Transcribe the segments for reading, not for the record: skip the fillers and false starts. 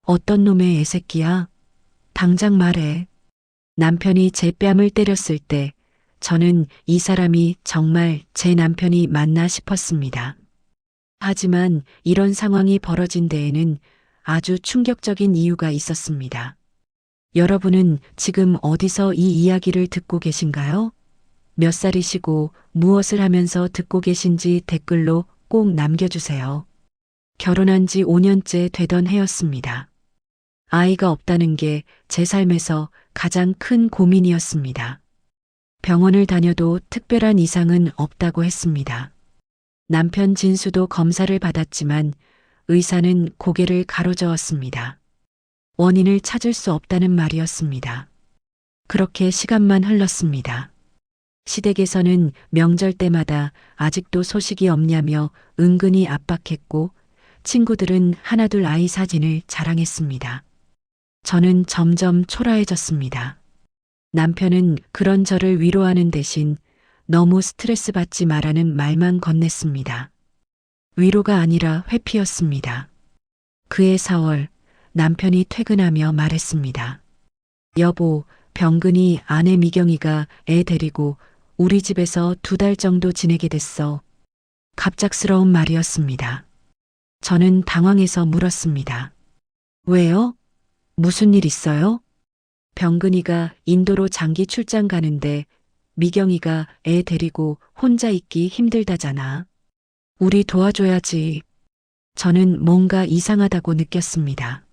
어떤 놈의 애새끼야? 당장 말해. 남편이 제 뺨을 때렸을 때 저는 이 사람이 정말 제 남편이 맞나 싶었습니다. 하지만 이런 상황이 벌어진 데에는 아주 충격적인 이유가 있었습니다. 여러분은 지금 어디서 이 이야기를 듣고 계신가요? 몇 살이시고 무엇을 하면서 듣고 계신지 댓글로 꼭 남겨주세요. 결혼한 지 5년째 되던 해였습니다. 아이가 없다는 게 제 삶에서 가장 큰 고민이었습니다. 병원을 다녀도 특별한 이상은 없다고 했습니다. 남편 진수도 검사를 받았지만 의사는 고개를 가로저었습니다. 원인을 찾을 수 없다는 말이었습니다. 그렇게 시간만 흘렀습니다. 시댁에서는 명절 때마다 아직도 소식이 없냐며 은근히 압박했고 친구들은 하나둘 아이 사진을 자랑했습니다. 저는 점점 초라해졌습니다. 남편은 그런 저를 위로하는 대신 너무 스트레스 받지 말라는 말만 건넸습니다. 위로가 아니라 회피였습니다. 그해 4월 남편이 퇴근하며 말했습니다. 여보, 병근이 아내 미경이가 애 데리고 우리 집에서 2달 정도 지내게 됐어. 갑작스러운 말이었습니다. 저는 당황해서 물었습니다. 왜요? 무슨 일 있어요? 병근이가 인도로 장기 출장 가는데 미경이가 애 데리고 혼자 있기 힘들다잖아. 우리 도와줘야지. 저는 뭔가 이상하다고 느꼈습니다.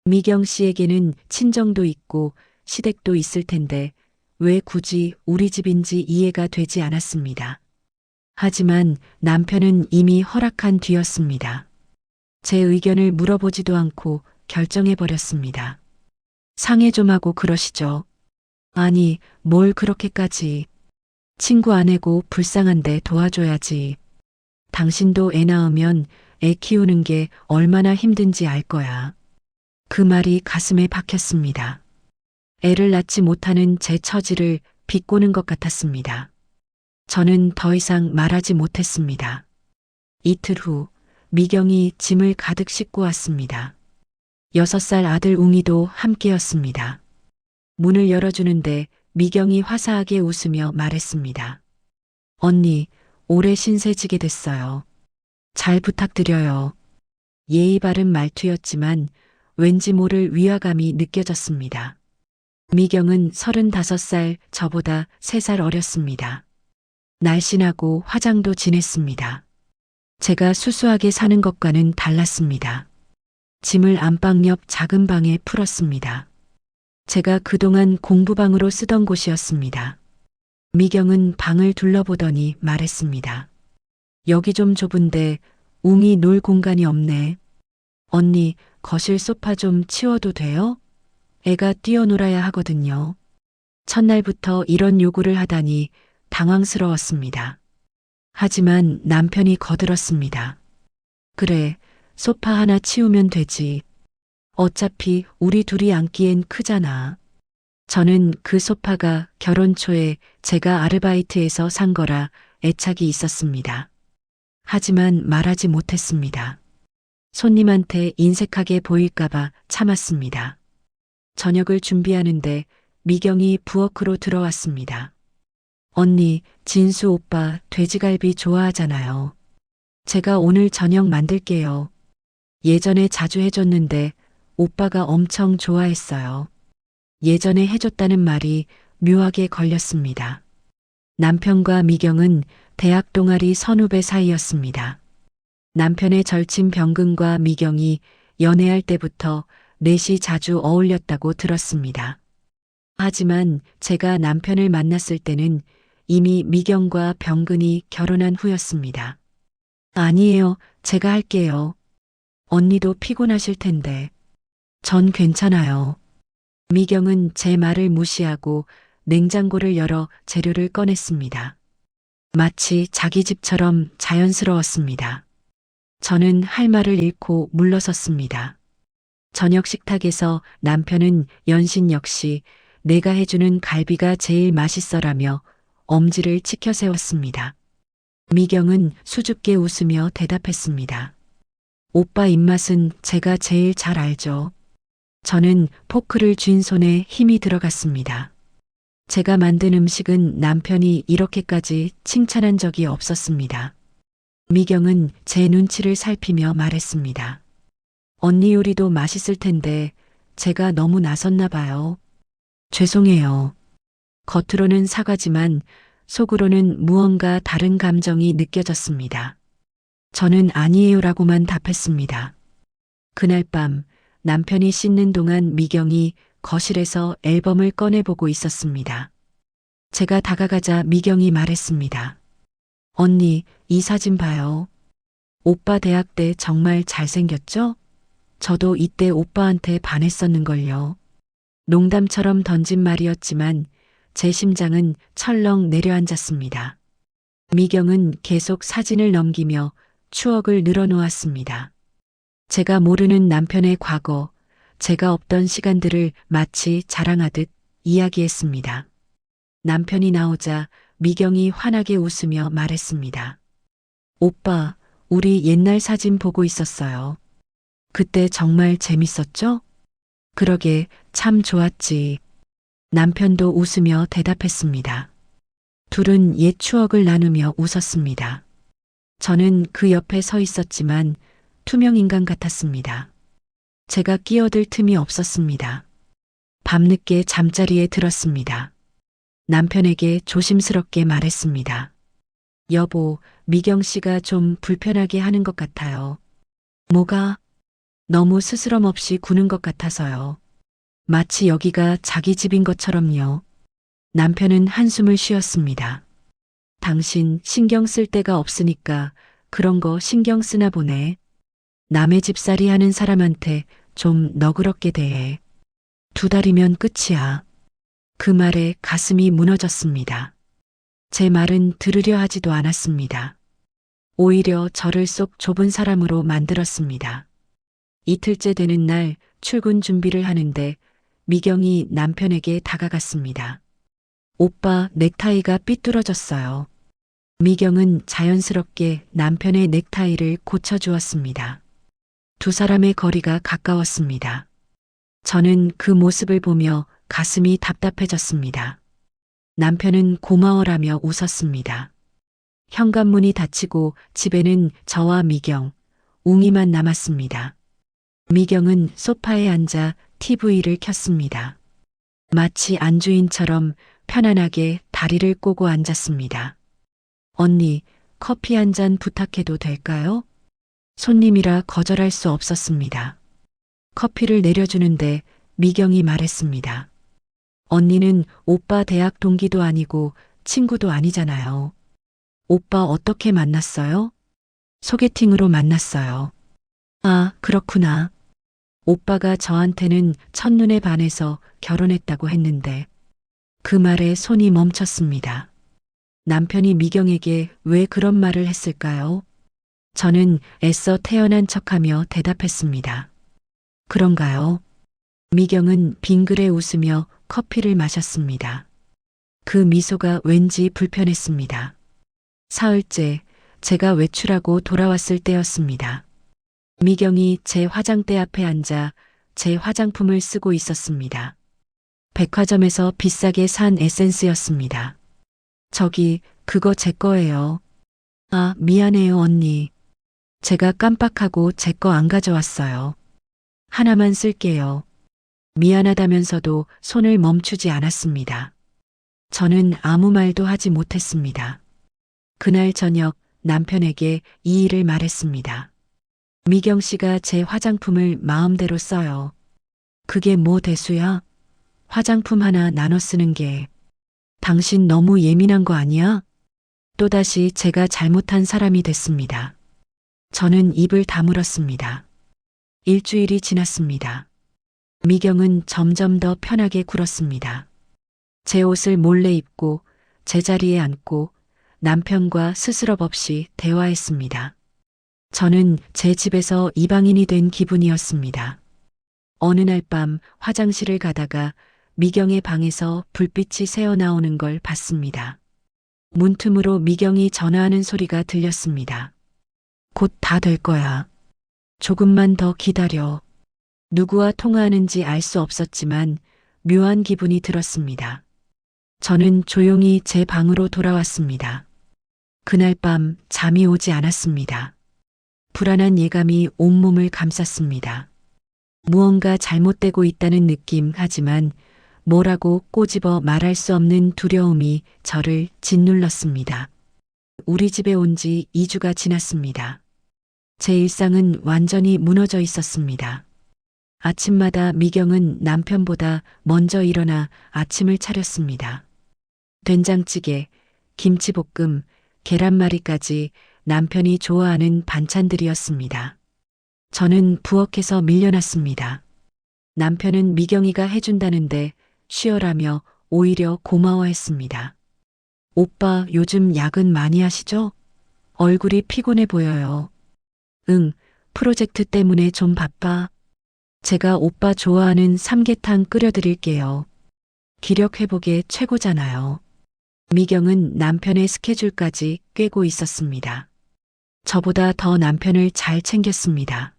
미경 씨에게는 친정도 있고 시댁도 있을 텐데 왜 굳이 우리 집인지 이해가 되지 않았습니다. 하지만 남편은 이미 허락한 뒤였습니다. 제 의견을 물어보지도 않고 결정해버렸습니다. 상해 좀 하고 그러시죠. 아니, 뭘 그렇게까지. 친구 아내고 불쌍한데 도와줘야지. 당신도 애 낳으면 애 키우는 게 얼마나 힘든지 알 거야. 그 말이 가슴에 박혔습니다. 애를 낳지 못하는 제 처지를 비꼬는 것 같았습니다. 저는 더 이상 말하지 못했습니다. 이틀 후 미경이 짐을 가득 싣고 왔습니다. 6살 아들 웅이도 함께였습니다. 문을 열어주는데 미경이 화사하게 웃으며 말했습니다. 언니, 올해 신세 지게 됐어요. 잘 부탁드려요. 예의 바른 말투였지만 왠지 모를 위화감이 느껴졌습니다. 미경은 35살, 저보다 3살 어렸습니다. 날씬하고 화장도 진했습니다. 제가 수수하게 사는 것과는 달랐습니다. 짐을 안방 옆 작은 방에 풀었습니다. 제가 그동안 공부방으로 쓰던 곳이었습니다. 미경은 방을 둘러보더니 말했습니다. 여기 좀 좁은데 웅이 놀 공간이 없네. 언니, 거실 소파 좀 치워도 돼요? 애가 뛰어놀아야 하거든요. 첫날부터 이런 요구를 하다니 당황스러웠습니다. 하지만 남편이 거들었습니다. 그래, 소파 하나 치우면 되지. 어차피 우리 둘이 앉기엔 크잖아. 저는 그 소파가 결혼 초에 제가 아르바이트에서 산 거라 애착이 있었습니다. 하지만 말하지 못했습니다. 손님한테 인색하게 보일까봐 참았습니다. 저녁을 준비하는데 미경이 부엌으로 들어왔습니다. 언니, 진수 오빠 돼지갈비 좋아하잖아요. 제가 오늘 저녁 만들게요. 예전에 자주 해줬는데 오빠가 엄청 좋아했어요. 예전에 해줬다는 말이 묘하게 걸렸습니다. 남편과 미경은 대학 동아리 선후배 사이였습니다. 남편의 절친 병근과 미경이 연애할 때부터 넷이 자주 어울렸다고 들었습니다. 하지만 제가 남편을 만났을 때는 이미 미경과 병근이 결혼한 후였습니다. 아니에요, 제가 할게요. 언니도 피곤하실 텐데. 전 괜찮아요. 미경은 제 말을 무시하고 냉장고를 열어 재료를 꺼냈습니다. 마치 자기 집처럼 자연스러웠습니다. 저는 할 말을 잃고 물러섰습니다. 저녁 식탁에서 남편은 연신 역시 내가 해주는 갈비가 제일 맛있어라며 엄지를 치켜 세웠습니다. 미경은 수줍게 웃으며 대답했습니다. 오빠 입맛은 제가 제일 잘 알죠. 저는 포크를 쥔 손에 힘이 들어갔습니다. 제가 만든 음식은 남편이 이렇게까지 칭찬한 적이 없었습니다. 미경은 제 눈치를 살피며 말했습니다. 언니 요리도 맛있을 텐데 제가 너무 나섰나 봐요. 죄송해요. 겉으로는 사과지만 속으로는 무언가 다른 감정이 느껴졌습니다. 저는 아니에요라고만 답했습니다. 그날 밤 남편이 씻는 동안 미경이 거실에서 앨범을 꺼내보고 있었습니다. 제가 다가가자 미경이 말했습니다. 언니, 이 사진 봐요. 오빠 대학 때 정말 잘생겼죠? 저도 이때 오빠한테 반했었는걸요. 농담처럼 던진 말이었지만 제 심장은 철렁 내려앉았습니다. 미경은 계속 사진을 넘기며 추억을 늘어놓았습니다. 제가 모르는 남편의 과거, 제가 없던 시간들을 마치 자랑하듯 이야기했습니다. 남편이 나오자 미경이 환하게 웃으며 말했습니다. 오빠, 우리 옛날 사진 보고 있었어요. 그때 정말 재밌었죠? 그러게 참 좋았지. 남편도 웃으며 대답했습니다. 둘은 옛 추억을 나누며 웃었습니다. 저는 그 옆에 서 있었지만 투명 인간 같았습니다. 제가 끼어들 틈이 없었습니다. 밤늦게 잠자리에 들었습니다. 남편에게 조심스럽게 말했습니다. 여보, 미경 씨가 좀 불편하게 하는 것 같아요. 뭐가? 너무 스스럼 없이 구는 것 같아서요. 마치 여기가 자기 집인 것처럼요. 남편은 한숨을 쉬었습니다. 당신 신경 쓸 데가 없으니까 그런 거 신경 쓰나 보네. 남의 집살이 하는 사람한테 좀 너그럽게 대해. 2달이면 끝이야. 그 말에 가슴이 무너졌습니다. 제 말은 들으려 하지도 않았습니다. 오히려 저를 속 좁은 사람으로 만들었습니다. 이틀째 되는 날 출근 준비를 하는데 미경이 남편에게 다가갔습니다. 오빠, 넥타이가 삐뚤어졌어요. 미경은 자연스럽게 남편의 넥타이를 고쳐주었습니다. 두 사람의 거리가 가까웠습니다. 저는 그 모습을 보며 가슴이 답답해졌습니다. 남편은 고마워라며 웃었습니다. 현관문이 닫히고 집에는 저와 미경, 웅이만 남았습니다. 미경은 소파에 앉아 TV를 켰습니다. 마치 안주인처럼 편안하게 다리를 꼬고 앉았습니다. 언니, 커피 한 잔 부탁해도 될까요? 손님이라 거절할 수 없었습니다. 커피를 내려주는데 미경이 말했습니다. 언니는 오빠 대학 동기도 아니고 친구도 아니잖아요. 오빠 어떻게 만났어요? 소개팅으로 만났어요. 아, 그렇구나. 오빠가 저한테는 첫눈에 반해서 결혼했다고 했는데 그 말에 손이 멈췄습니다. 남편이 미경에게 왜 그런 말을 했을까요? 저는 애써 태어난 척하며 대답했습니다. 그런가요? 미경은 빙그레 웃으며 커피를 마셨습니다. 그 미소가 왠지 불편했습니다. 사흘째 제가 외출하고 돌아왔을 때였습니다. 미경이 제 화장대 앞에 앉아 제 화장품을 쓰고 있었습니다. 백화점에서 비싸게 산 에센스였습니다. 저기, 그거 제 거예요. 아, 미안해요, 언니. 제가 깜빡하고 제 거 안 가져왔어요. 하나만 쓸게요. 미안하다면서도 손을 멈추지 않았습니다. 저는 아무 말도 하지 못했습니다. 그날 저녁 남편에게 이 일을 말했습니다. 미경 씨가 제 화장품을 마음대로 써요. 그게 뭐 대수야? 화장품 하나 나눠 쓰는 게. 당신 너무 예민한 거 아니야? 또다시 제가 잘못한 사람이 됐습니다. 저는 입을 다물었습니다. 일주일이 지났습니다. 미경은 점점 더 편하게 굴었습니다. 제 옷을 몰래 입고 제 자리에 앉고 남편과 스스럼 없이 대화했습니다. 저는 제 집에서 이방인이 된 기분이었습니다. 어느 날 밤 화장실을 가다가 미경의 방에서 불빛이 새어나오는 걸 봤습니다. 문틈으로 미경이 전화하는 소리가 들렸습니다. 곧 다 될 거야. 조금만 더 기다려. 누구와 통화하는지 알 수 없었지만 묘한 기분이 들었습니다. 저는 조용히 제 방으로 돌아왔습니다. 그날 밤 잠이 오지 않았습니다. 불안한 예감이 온몸을 감쌌습니다. 무언가 잘못되고 있다는 느낌 하지만 뭐라고 꼬집어 말할 수 없는 두려움이 저를 짓눌렀습니다. 우리 집에 온 지 2주가 지났습니다. 제 일상은 완전히 무너져 있었습니다. 아침마다 미경은 남편보다 먼저 일어나 아침을 차렸습니다. 된장찌개, 김치볶음, 계란말이까지 남편이 좋아하는 반찬들이었습니다. 저는 부엌에서 밀려났습니다. 남편은 미경이가 해준다는데 쉬어라며 오히려 고마워했습니다. 오빠 요즘 야근 많이 하시죠? 얼굴이 피곤해 보여요. 응, 프로젝트 때문에 좀 바빠. 제가 오빠 좋아하는 삼계탕 끓여드릴게요. 기력 회복에 최고잖아요. 미경은 남편의 스케줄까지 꿰고 있었습니다. 저보다 더 남편을 잘 챙겼습니다.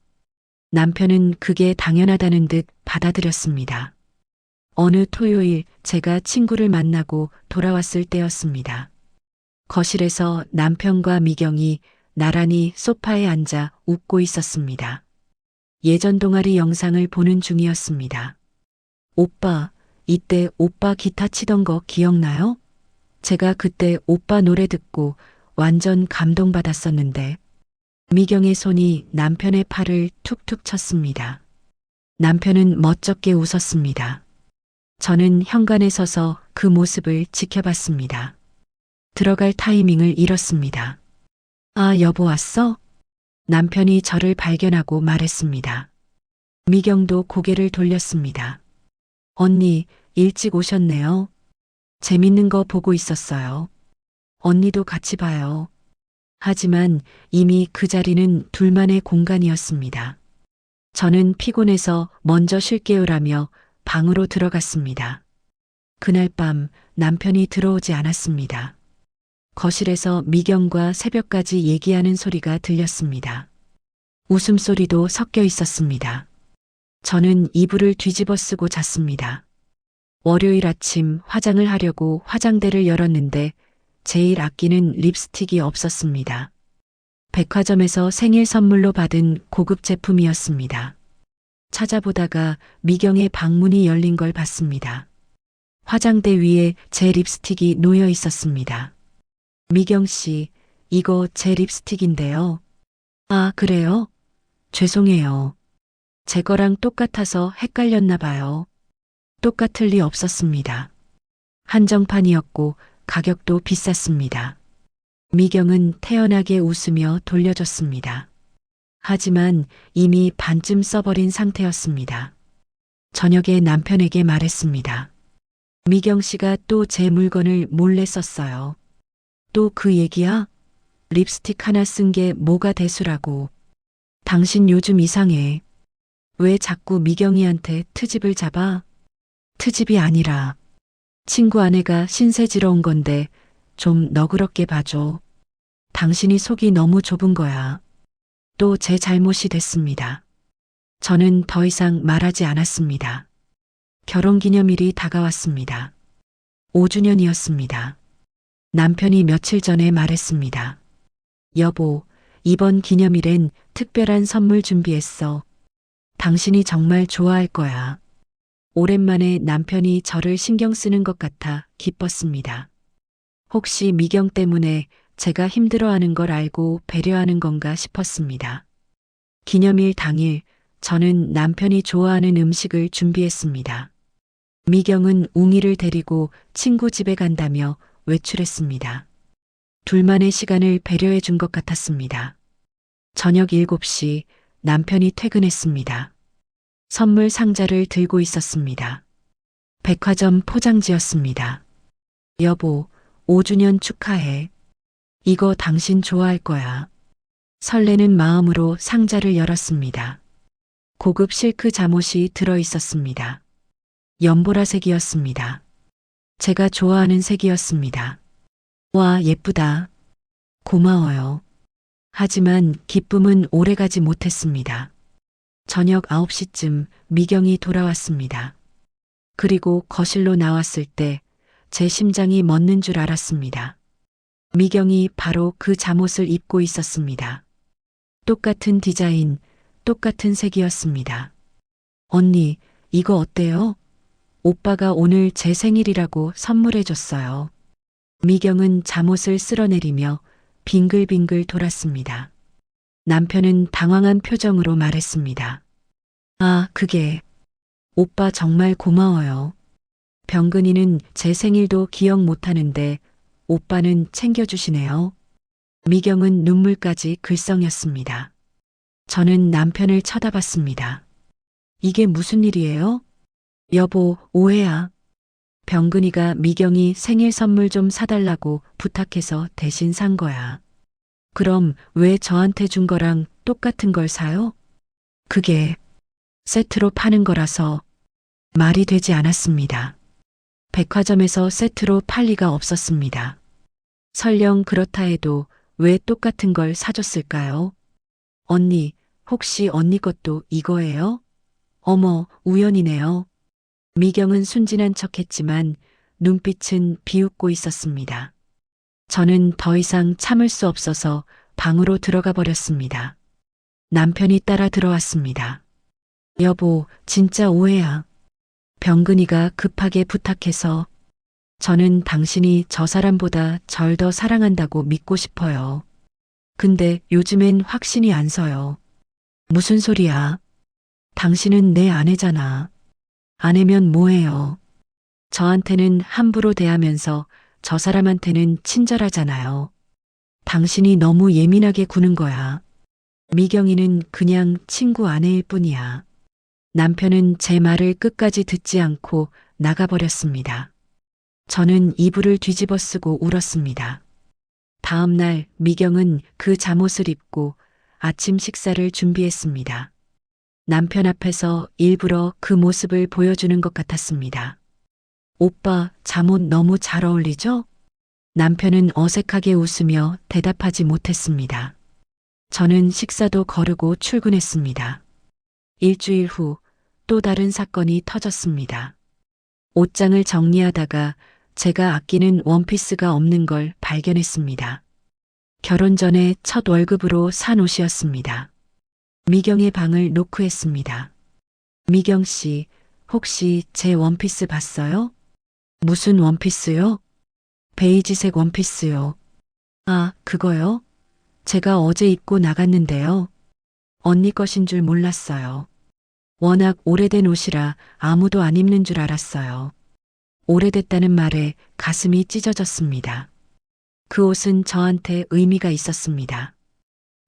남편은 그게 당연하다는 듯 받아들였습니다. 어느 토요일 제가 친구를 만나고 돌아왔을 때였습니다. 거실에서 남편과 미경이 나란히 소파에 앉아 웃고 있었습니다. 예전 동아리 영상을 보는 중이었습니다. 오빠, 이때 오빠 기타 치던 거 기억나요? 제가 그때 오빠 노래 듣고 완전 감동받았었는데 미경의 손이 남편의 팔을 툭툭 쳤습니다. 남편은 멋쩍게 웃었습니다. 저는 현관에 서서 그 모습을 지켜봤습니다. 들어갈 타이밍을 잃었습니다. 아, 여보 왔어? 남편이 저를 발견하고 말했습니다. 미경도 고개를 돌렸습니다. 언니, 일찍 오셨네요. 재밌는 거 보고 있었어요. 언니도 같이 봐요. 하지만 이미 그 자리는 둘만의 공간이었습니다. 저는 피곤해서 먼저 쉴게요라며 방으로 들어갔습니다. 그날 밤 남편이 들어오지 않았습니다. 거실에서 미경과 새벽까지 얘기하는 소리가 들렸습니다. 웃음소리도 섞여 있었습니다. 저는 이불을 뒤집어 쓰고 잤습니다. 월요일 아침 화장을 하려고 화장대를 열었는데 제일 아끼는 립스틱이 없었습니다. 백화점에서 생일 선물로 받은 고급 제품이었습니다. 찾아보다가 미경의 방문이 열린 걸 봤습니다. 화장대 위에 제 립스틱이 놓여 있었습니다. 미경 씨, 이거 제 립스틱인데요. 아, 그래요? 죄송해요. 제 거랑 똑같아서 헷갈렸나 봐요. 똑같을 리 없었습니다. 한정판이었고 가격도 비쌌습니다. 미경은 태연하게 웃으며 돌려줬습니다. 하지만 이미 반쯤 써버린 상태였습니다. 저녁에 남편에게 말했습니다. 미경 씨가 또 제 물건을 몰래 썼어요. 또 그 얘기야? 립스틱 하나 쓴 게 뭐가 대수라고. 당신 요즘 이상해. 왜 자꾸 미경이한테 트집을 잡아? 트집이 아니라 친구 아내가 신세지러 온 건데 좀 너그럽게 봐줘. 당신이 속이 너무 좁은 거야. 또 제 잘못이 됐습니다. 저는 더 이상 말하지 않았습니다. 결혼기념일이 다가왔습니다. 5주년이었습니다. 남편이 며칠 전에 말했습니다. 여보, 이번 기념일엔 특별한 선물 준비했어. 당신이 정말 좋아할 거야. 오랜만에 남편이 저를 신경 쓰는 것 같아 기뻤습니다. 혹시 미경 때문에 제가 힘들어하는 걸 알고 배려하는 건가 싶었습니다. 기념일 당일 저는 남편이 좋아하는 음식을 준비했습니다. 미경은 웅이를 데리고 친구 집에 간다며 외출했습니다. 둘만의 시간을 배려해 준 것 같았습니다. 저녁 7시 남편이 퇴근했습니다. 선물 상자를 들고 있었습니다. 백화점 포장지였습니다. 여보, 5주년 축하해. 이거 당신 좋아할 거야. 설레는 마음으로 상자를 열었습니다. 고급 실크 잠옷이 들어 있었습니다. 연보라색이었습니다. 제가 좋아하는 색이었습니다. 와, 예쁘다. 고마워요. 하지만 기쁨은 오래가지 못했습니다. 저녁 9시쯤 미경이 돌아왔습니다. 그리고 거실로 나왔을 때 제 심장이 멎는 줄 알았습니다. 미경이 바로 그 잠옷을 입고 있었습니다. 똑같은 디자인, 똑같은 색이었습니다. 언니, 이거 어때요? 오빠가 오늘 제 생일이라고 선물해줬어요. 미경은 잠옷을 쓸어내리며 빙글빙글 돌았습니다. 남편은 당황한 표정으로 말했습니다. 아, 그게. 오빠 정말 고마워요. 병근이는 제 생일도 기억 못하는데 오빠는 챙겨주시네요. 미경은 눈물까지 글썽였습니다. 저는 남편을 쳐다봤습니다. 이게 무슨 일이에요? 여보, 오해야. 병근이가 미경이 생일 선물 좀 사달라고 부탁해서 대신 산 거야. 그럼 왜 저한테 준 거랑 똑같은 걸 사요? 그게 세트로 파는 거라서 말이 되지 않았습니다. 백화점에서 세트로 팔 리가 없었습니다. 설령 그렇다 해도 왜 똑같은 걸 사줬을까요? 언니, 혹시 언니 것도 이거예요? 어머, 우연이네요. 미경은 순진한 척했지만 눈빛은 비웃고 있었습니다. 저는 더 이상 참을 수 없어서 방으로 들어가 버렸습니다. 남편이 따라 들어왔습니다. 여보, 진짜 오해야. 병근이가 급하게 부탁해서 저는 당신이 저 사람보다 절 더 사랑한다고 믿고 싶어요. 근데 요즘엔 확신이 안 서요. 무슨 소리야? 당신은 내 아내잖아. 아내면 뭐해요? 저한테는 함부로 대하면서 저 사람한테는 친절하잖아요. 당신이 너무 예민하게 구는 거야. 미경이는 그냥 친구 아내일 뿐이야. 남편은 제 말을 끝까지 듣지 않고 나가버렸습니다. 저는 이불을 뒤집어 쓰고 울었습니다. 다음 날 미경은 그 잠옷을 입고 아침 식사를 준비했습니다. 남편 앞에서 일부러 그 모습을 보여주는 것 같았습니다. 오빠, 잠옷 너무 잘 어울리죠? 남편은 어색하게 웃으며 대답하지 못했습니다. 저는 식사도 거르고 출근했습니다. 일주일 후 또 다른 사건이 터졌습니다. 옷장을 정리하다가 제가 아끼는 원피스가 없는 걸 발견했습니다. 결혼 전에 첫 월급으로 산 옷이었습니다. 미경의 방을 노크했습니다. 미경 씨, 혹시 제 원피스 봤어요? 무슨 원피스요? 베이지색 원피스요. 아, 그거요? 제가 어제 입고 나갔는데요. 언니 것인 줄 몰랐어요. 워낙 오래된 옷이라 아무도 안 입는 줄 알았어요. 오래됐다는 말에 가슴이 찢어졌습니다. 그 옷은 저한테 의미가 있었습니다.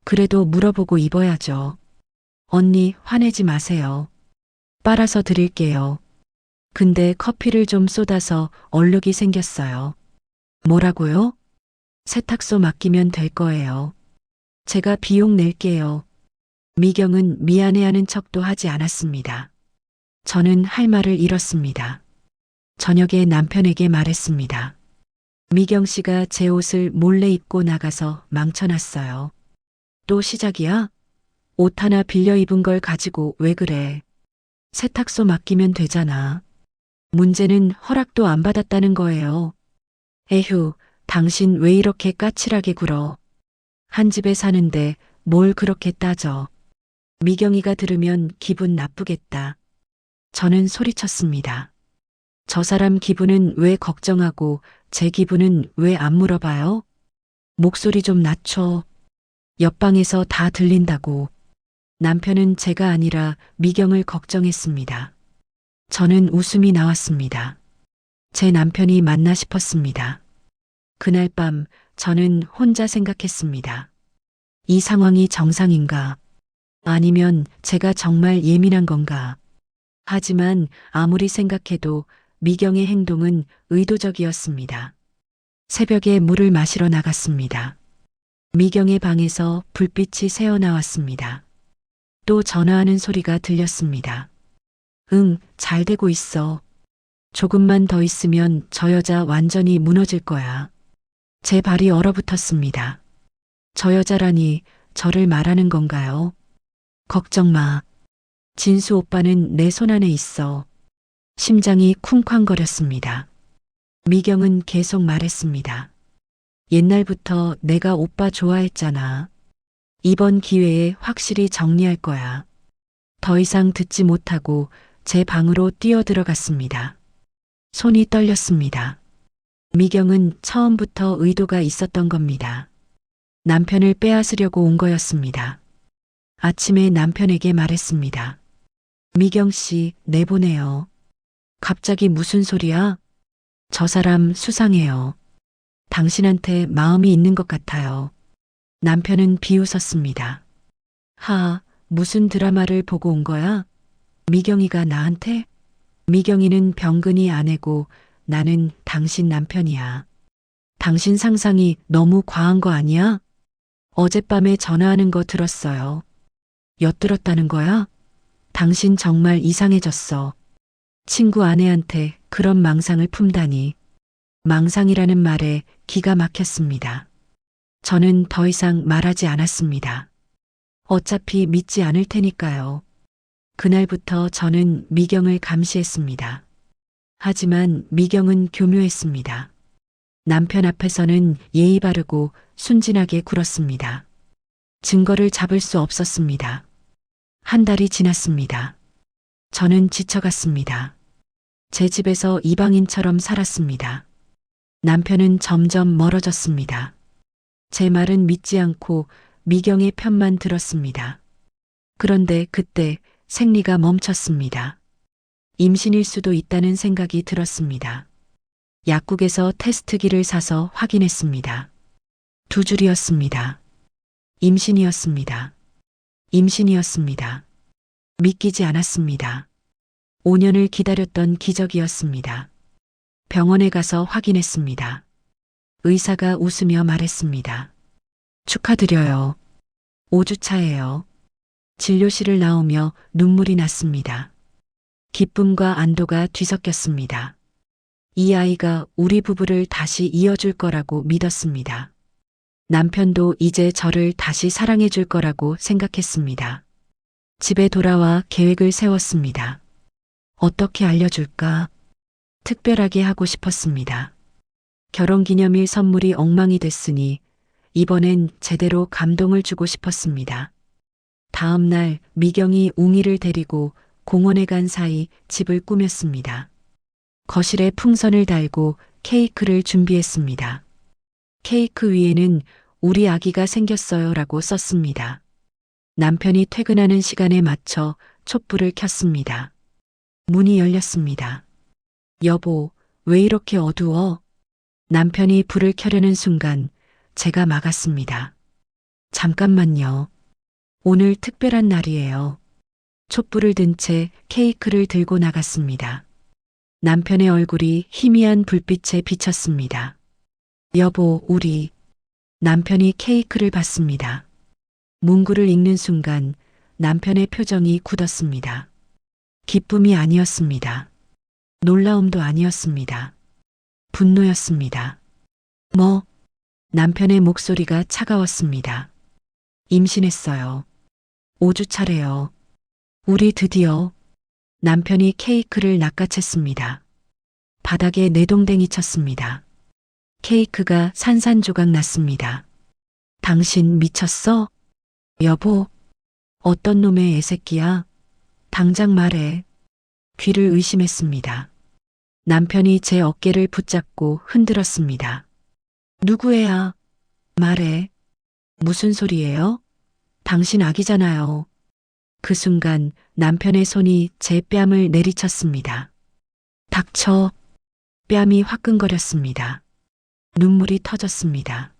그래도 물어보고 입어야죠. 언니, 화내지 마세요. 빨아서 드릴게요. 근데 커피를 좀 쏟아서 얼룩이 생겼어요. 뭐라고요? 세탁소 맡기면 될 거예요. 제가 비용 낼게요. 미경은 미안해하는 척도 하지 않았습니다. 저는 할 말을 잃었습니다. 저녁에 남편에게 말했습니다. 미경 씨가 제 옷을 몰래 입고 나가서 망쳐놨어요. 또 시작이야? 옷 하나 빌려 입은 걸 가지고 왜 그래? 세탁소 맡기면 되잖아. 문제는 허락도 안 받았다는 거예요. 에휴, 당신 왜 이렇게 까칠하게 굴어? 한 집에 사는데 뭘 그렇게 따져? 미경이가 들으면 기분 나쁘겠다. 저는 소리쳤습니다. 저 사람 기분은 왜 걱정하고 제 기분은 왜 안 물어봐요? 목소리 좀 낮춰. 옆방에서 다 들린다고. 남편은 제가 아니라 미경을 걱정했습니다. 저는 웃음이 나왔습니다. 제 남편이 맞나 싶었습니다. 그날 밤 저는 혼자 생각했습니다. 이 상황이 정상인가? 아니면 제가 정말 예민한 건가? 하지만 아무리 생각해도 미경의 행동은 의도적이었습니다. 새벽에 물을 마시러 나갔습니다. 미경의 방에서 불빛이 새어나왔습니다. 또 전화하는 소리가 들렸습니다. 응, 잘 되고 있어. 조금만 더 있으면 저 여자 완전히 무너질 거야. 제 발이 얼어붙었습니다. 저 여자라니 저를 말하는 건가요? 걱정 마. 진수 오빠는 내 손 안에 있어. 심장이 쿵쾅거렸습니다. 미경은 계속 말했습니다. 옛날부터 내가 오빠 좋아했잖아. 이번 기회에 확실히 정리할 거야. 더 이상 듣지 못하고 제 방으로 뛰어들어갔습니다. 손이 떨렸습니다. 미경은 처음부터 의도가 있었던 겁니다. 남편을 빼앗으려고 온 거였습니다. 아침에 남편에게 말했습니다. 미경 씨, 내보내요. 갑자기 무슨 소리야? 저 사람 수상해요. 당신한테 마음이 있는 것 같아요. 남편은 비웃었습니다. 무슨 드라마를 보고 온 거야? 미경이가 나한테? 미경이는 병근이 아내고 나는 당신 남편이야. 당신 상상이 너무 과한 거 아니야? 어젯밤에 전화하는 거 들었어요. 엿들었다는 거야? 당신 정말 이상해졌어. 친구 아내한테 그런 망상을 품다니. 망상이라는 말에 기가 막혔습니다. 저는 더 이상 말하지 않았습니다. 어차피 믿지 않을 테니까요. 그날부터 저는 미경을 감시했습니다. 하지만 미경은 교묘했습니다. 남편 앞에서는 예의 바르고 순진하게 굴었습니다. 증거를 잡을 수 없었습니다. 한 달이 지났습니다. 저는 지쳐갔습니다. 제 집에서 이방인처럼 살았습니다. 남편은 점점 멀어졌습니다. 제 말은 믿지 않고 미경의 편만 들었습니다. 그런데 그때 생리가 멈췄습니다. 임신일 수도 있다는 생각이 들었습니다. 약국에서 테스트기를 사서 확인했습니다. 2줄이었습니다. 임신이었습니다. 임신이었습니다. 믿기지 않았습니다. 5년을 기다렸던 기적이었습니다. 병원에 가서 확인했습니다. 의사가 웃으며 말했습니다. 축하드려요. 5주 차예요. 진료실을 나오며 눈물이 났습니다. 기쁨과 안도가 뒤섞였습니다. 이 아이가 우리 부부를 다시 이어줄 거라고 믿었습니다. 남편도 이제 저를 다시 사랑해 줄 거라고 생각했습니다. 집에 돌아와 계획을 세웠습니다. 어떻게 알려줄까? 특별하게 하고 싶었습니다. 결혼기념일 선물이 엉망이 됐으니 이번엔 제대로 감동을 주고 싶었습니다. 다음 날 미경이 웅이를 데리고 공원에 간 사이 집을 꾸몄습니다. 거실에 풍선을 달고 케이크를 준비했습니다. 케이크 위에는 우리 아기가 생겼어요 라고 썼습니다. 남편이 퇴근하는 시간에 맞춰 촛불을 켰습니다. 문이 열렸습니다. 여보, 왜 이렇게 어두워? 남편이 불을 켜려는 순간 제가 막았습니다. 잠깐만요. 오늘 특별한 날이에요. 촛불을 든 채 케이크를 들고 나갔습니다. 남편의 얼굴이 희미한 불빛에 비쳤습니다. 여보, 우리. 남편이 케이크를 받습니다. 문구를 읽는 순간 남편의 표정이 굳었습니다. 기쁨이 아니었습니다. 놀라움도 아니었습니다. 분노였습니다. 뭐? 남편의 목소리가 차가웠습니다. 임신했어요. 5주 차래요. 우리 드디어. 남편이 케이크를 낚아챘습니다. 바닥에 내동댕이 쳤습니다. 케이크가 산산조각 났습니다. 당신 미쳤어? 여보, 어떤 놈의 애새끼야? 당장 말해. 귀를 의심했습니다. 남편이 제 어깨를 붙잡고 흔들었습니다. 누구애야? 말해. 무슨 소리예요? 당신 아기잖아요. 그 순간 남편의 손이 제 뺨을 내리쳤습니다. 닥쳐. 뺨이 화끈거렸습니다. 눈물이 터졌습니다.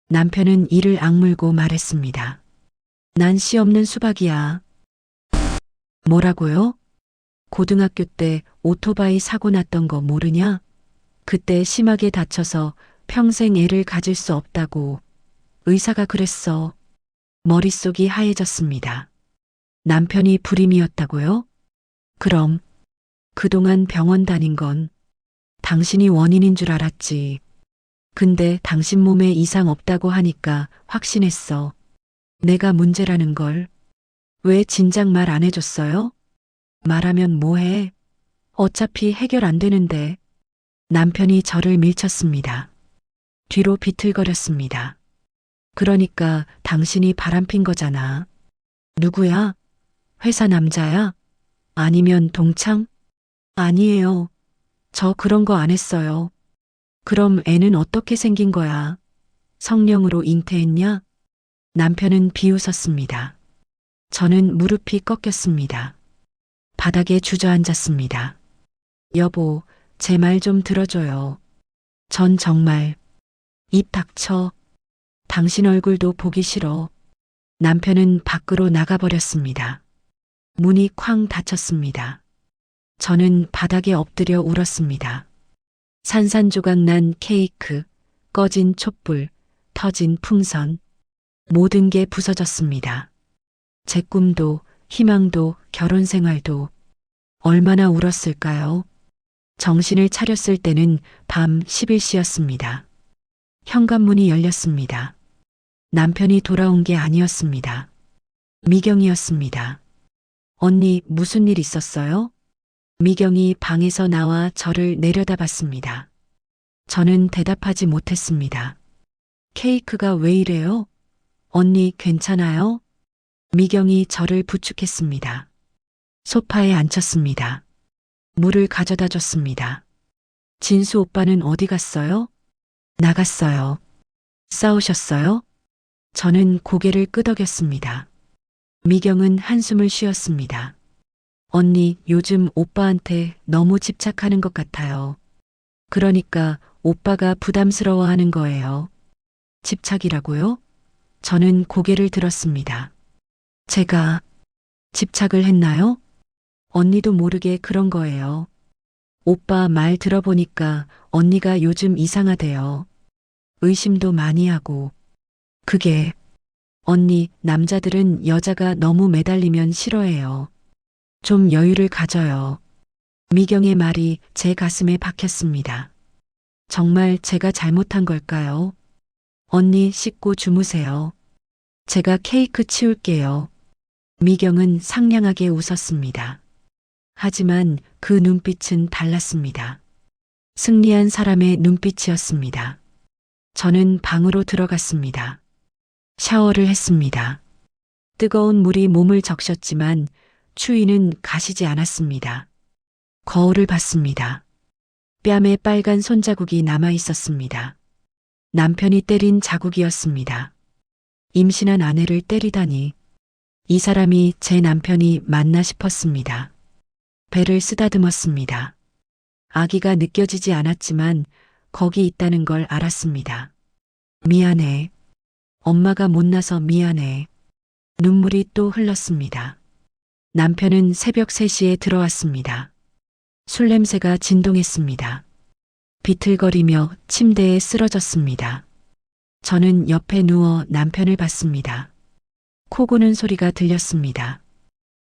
남편은 이를 악물고 말했습니다. 난 씨 없는 수박이야. 뭐라고요? 고등학교 때 오토바이 사고 났던 거 모르냐? 그때 심하게 다쳐서 평생 애를 가질 수 없다고. 의사가 그랬어. 머릿속이 하얘졌습니다. 남편이 불임이었다고요? 그럼 그동안 병원 다닌 건 당신이 원인인 줄 알았지. 근데 당신 몸에 이상 없다고 하니까 확신했어. 내가 문제라는 걸. 왜 진작 말 안 해줬어요? 말하면 뭐해? 어차피 해결 안 되는데. 남편이 저를 밀쳤습니다. 뒤로 비틀거렸습니다. 그러니까 당신이 바람핀 거잖아. 누구야? 회사 남자야? 아니면 동창? 아니에요. 저 그런 거 안 했어요. 그럼 애는 어떻게 생긴 거야? 성령으로 잉태했냐? 남편은 비웃었습니다. 저는 무릎이 꺾였습니다. 바닥에 주저앉았습니다. 여보, 제 말 좀 들어줘요. 전 정말 입 닥쳐. 당신 얼굴도 보기 싫어. 남편은 밖으로 나가버렸습니다. 문이 쾅 닫혔습니다. 저는 바닥에 엎드려 울었습니다. 산산조각 난 케이크, 꺼진 촛불, 터진 풍선, 모든 게 부서졌습니다. 제 꿈도, 희망도, 결혼 생활도 얼마나 울었을까요? 정신을 차렸을 때는 밤 11시였습니다. 현관문이 열렸습니다. 남편이 돌아온 게 아니었습니다. 미경이었습니다. 언니, 무슨 일 있었어요? 미경이 방에서 나와 저를 내려다봤습니다. 저는 대답하지 못했습니다. 케이크가 왜 이래요? 언니, 괜찮아요? 미경이 저를 부축했습니다. 소파에 앉혔습니다. 물을 가져다 줬습니다. 진수 오빠는 어디 갔어요? 나갔어요. 싸우셨어요? 저는 고개를 끄덕였습니다. 미경은 한숨을 쉬었습니다. 언니, 요즘 오빠한테 너무 집착하는 것 같아요. 그러니까 오빠가 부담스러워하는 거예요. 집착이라고요? 저는 고개를 들었습니다. 제가 집착을 했나요? 언니도 모르게 그런 거예요. 오빠 말 들어보니까 언니가 요즘 이상하대요. 의심도 많이 하고. 그게, 언니, 남자들은 여자가 너무 매달리면 싫어해요. 좀 여유를 가져요. 미경의 말이 제 가슴에 박혔습니다. 정말 제가 잘못한 걸까요? 언니, 씻고 주무세요. 제가 케이크 치울게요. 미경은 상냥하게 웃었습니다. 하지만 그 눈빛은 달랐습니다. 승리한 사람의 눈빛이었습니다. 저는 방으로 들어갔습니다. 샤워를 했습니다. 뜨거운 물이 몸을 적셨지만 추위는 가시지 않았습니다. 거울을 봤습니다. 뺨에 빨간 손자국이 남아 있었습니다. 남편이 때린 자국이었습니다. 임신한 아내를 때리다니. 이 사람이 제 남편이 맞나 싶었습니다. 배를 쓰다듬었습니다. 아기가 느껴지지 않았지만 거기 있다는 걸 알았습니다. 미안해. 엄마가 못나서 미안해. 눈물이 또 흘렀습니다. 남편은 새벽 3시에 들어왔습니다. 술 냄새가 진동했습니다. 비틀거리며 침대에 쓰러졌습니다. 저는 옆에 누워 남편을 봤습니다. 코 고는 소리가 들렸습니다.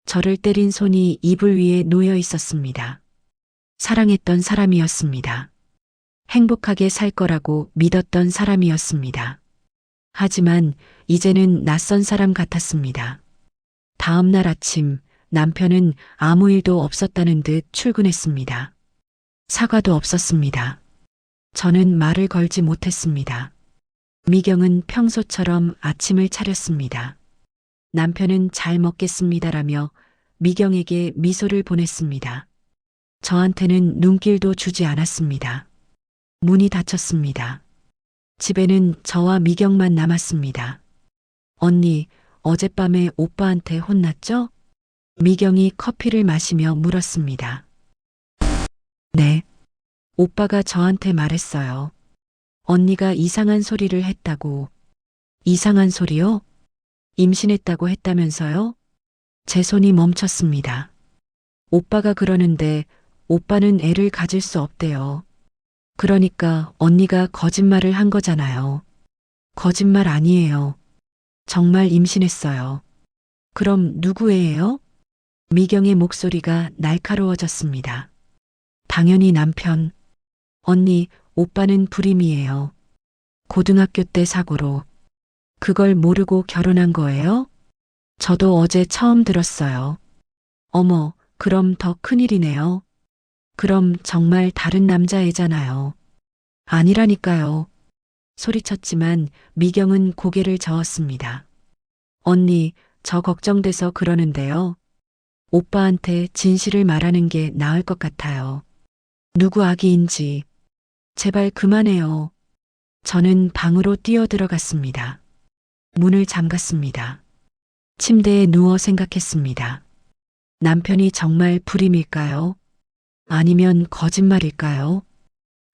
저를 때린 손이 이불 위에 놓여 있었습니다. 사랑했던 사람이었습니다. 행복하게 살 거라고 믿었던 사람이었습니다. 하지만 이제는 낯선 사람 같았습니다. 다음 날 아침 남편은 아무 일도 없었다는 듯 출근했습니다. 사과도 없었습니다. 저는 말을 걸지 못했습니다. 미경은 평소처럼 아침을 차렸습니다. 남편은 잘 먹겠습니다라며 미경에게 미소를 보냈습니다. 저한테는 눈길도 주지 않았습니다. 문이 닫혔습니다. 집에는 저와 미경만 남았습니다. 언니, 어젯밤에 오빠한테 혼났죠? 미경이 커피를 마시며 물었습니다. 네. 오빠가 저한테 말했어요. 언니가 이상한 소리를 했다고. 이상한 소리요? 임신했다고 했다면서요? 제 손이 멈췄습니다. 오빠가 그러는데 오빠는 애를 가질 수 없대요. 그러니까 언니가 거짓말을 한 거잖아요. 거짓말 아니에요. 정말 임신했어요. 그럼 누구 애예요? 미경의 목소리가 날카로워졌습니다. 당연히 남편. 언니, 오빠는 불임이에요. 고등학교 때 사고로. 그걸 모르고 결혼한 거예요? 저도 어제 처음 들었어요. 어머, 그럼 더 큰일이네요. 그럼 정말 다른 남자애잖아요. 아니라니까요. 소리쳤지만 미경은 고개를 저었습니다. 언니, 저 걱정돼서 그러는데요. 오빠한테 진실을 말하는 게 나을 것 같아요. 누구 아기인지. 제발 그만해요. 저는 방으로 뛰어들어갔습니다. 문을 잠갔습니다. 침대에 누워 생각했습니다. 남편이 정말 불임일까요? 아니면 거짓말일까요?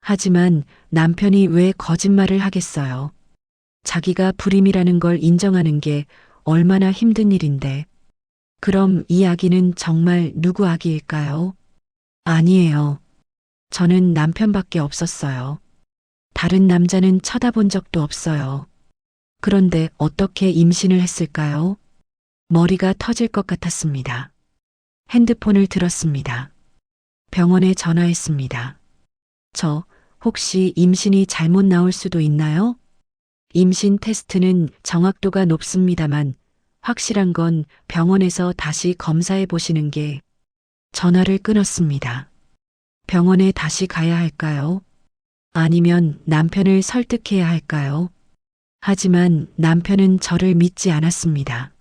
하지만 남편이 왜 거짓말을 하겠어요? 자기가 불임이라는 걸 인정하는 게 얼마나 힘든 일인데. 그럼 이 아기는 정말 누구 아기일까요? 아니에요. 저는 남편밖에 없었어요. 다른 남자는 쳐다본 적도 없어요. 그런데 어떻게 임신을 했을까요? 머리가 터질 것 같았습니다. 핸드폰을 들었습니다. 병원에 전화했습니다. 저 혹시 임신이 잘못 나올 수도 있나요? 임신 테스트는 정확도가 높습니다만 확실한 건 병원에서 다시 검사해 보시는 게. 전화를 끊었습니다. 병원에 다시 가야 할까요? 아니면 남편을 설득해야 할까요? 하지만 남편은 저를 믿지 않았습니다.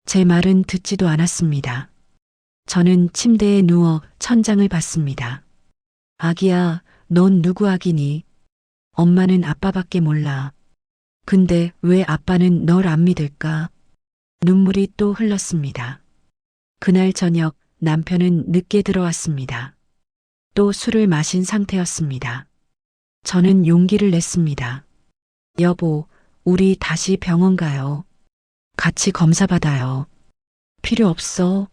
제 말은 듣지도 않았습니다. 저는 침대에 누워 천장을 봤습니다. 아기야, 넌 누구 아기니? 엄마는 아빠밖에 몰라. 근데 왜 아빠는 널 안 믿을까? 눈물이 또 흘렀습니다. 그날 저녁 남편은 늦게 들어왔습니다. 또 술을 마신 상태였습니다. 저는 용기를 냈습니다. 여보, 우리 다시 병원 가요. 같이 검사 받아요. 필요 없어.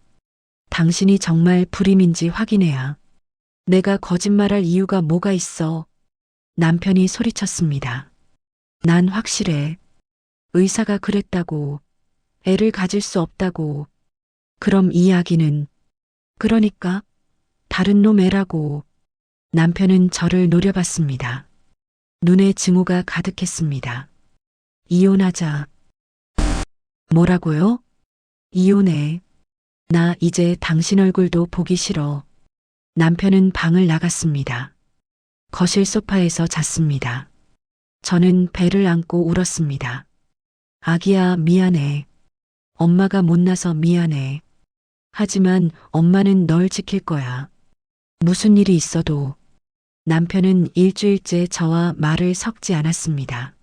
당신이 정말 불임인지 확인해야. 내가 거짓말할 이유가 뭐가 있어. 남편이 소리쳤습니다. 난 확실해. 의사가 그랬다고. 애를 가질 수 없다고. 그럼 이 아기는, 그러니까 다른 놈 애라고. 남편은 저를 노려봤습니다. 눈에 증오가 가득했습니다. 이혼하자. 뭐라고요? 이혼해. 나 이제 당신 얼굴도 보기 싫어. 남편은 방을 나갔습니다. 거실 소파에서 잤습니다. 저는 배를 안고 울었습니다. 아기야, 미안해. 엄마가 못나서 미안해. 하지만 엄마는 널 지킬 거야. 무슨 일이 있어도. 남편은 일주일째 저와 말을 섞지 않았습니다.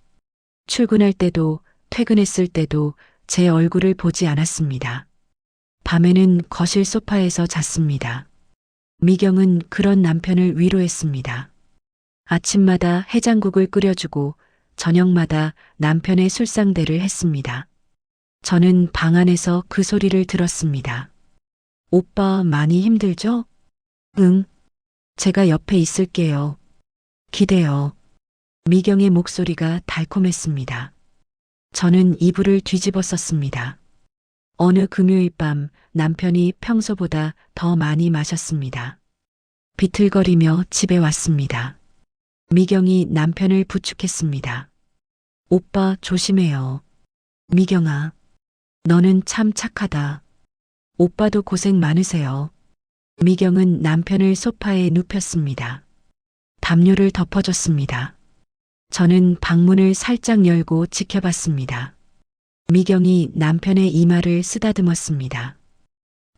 출근할 때도 퇴근했을 때도 제 얼굴을 보지 않았습니다. 밤에는 거실 소파에서 잤습니다. 미경은 그런 남편을 위로했습니다. 아침마다 해장국을 끓여주고 저녁마다 남편의 술상대를 했습니다. 저는 방 안에서 그 소리를 들었습니다. 오빠 많이 힘들죠? 응. 제가 옆에 있을게요. 기대요. 미경의 목소리가 달콤했습니다. 저는 이불을 뒤집어 썼습니다. 어느 금요일 밤 남편이 평소보다 더 많이 마셨습니다. 비틀거리며 집에 왔습니다. 미경이 남편을 부축했습니다. 오빠 조심해요. 미경아, 너는 참 착하다. 오빠도 고생 많으세요. 미경은 남편을 소파에 눕혔습니다. 담요를 덮어줬습니다. 저는 방문을 살짝 열고 지켜봤습니다. 미경이 남편의 이마를 쓰다듬었습니다.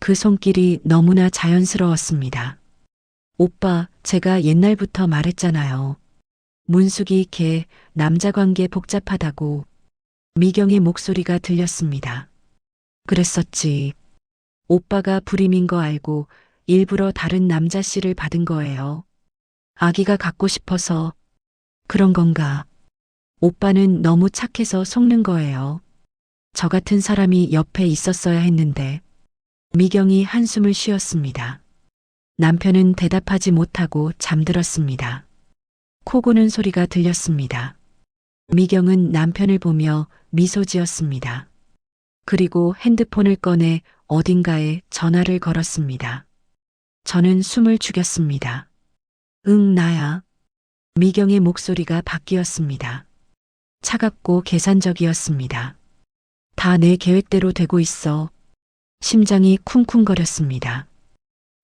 그 손길이 너무나 자연스러웠습니다. 오빠, 제가 옛날부터 말했잖아요. 문숙이 걔 남자 관계 복잡하다고. 미경의 목소리가 들렸습니다. 그랬었지. 오빠가 불임인 거 알고 일부러 다른 남자 씨를 받은 거예요. 아기가 갖고 싶어서. 그런 건가? 오빠는 너무 착해서 속는 거예요. 저 같은 사람이 옆에 있었어야 했는데. 미경이 한숨을 쉬었습니다. 남편은 대답하지 못하고 잠들었습니다. 코 고는 소리가 들렸습니다. 미경은 남편을 보며 미소 지었습니다. 그리고 핸드폰을 꺼내 어딘가에 전화를 걸었습니다. 저는 숨을 죽였습니다. 응, 나야. 미경의 목소리가 바뀌었습니다. 차갑고 계산적이었습니다. 다 내 계획대로 되고 있어. 심장이 쿵쿵거렸습니다.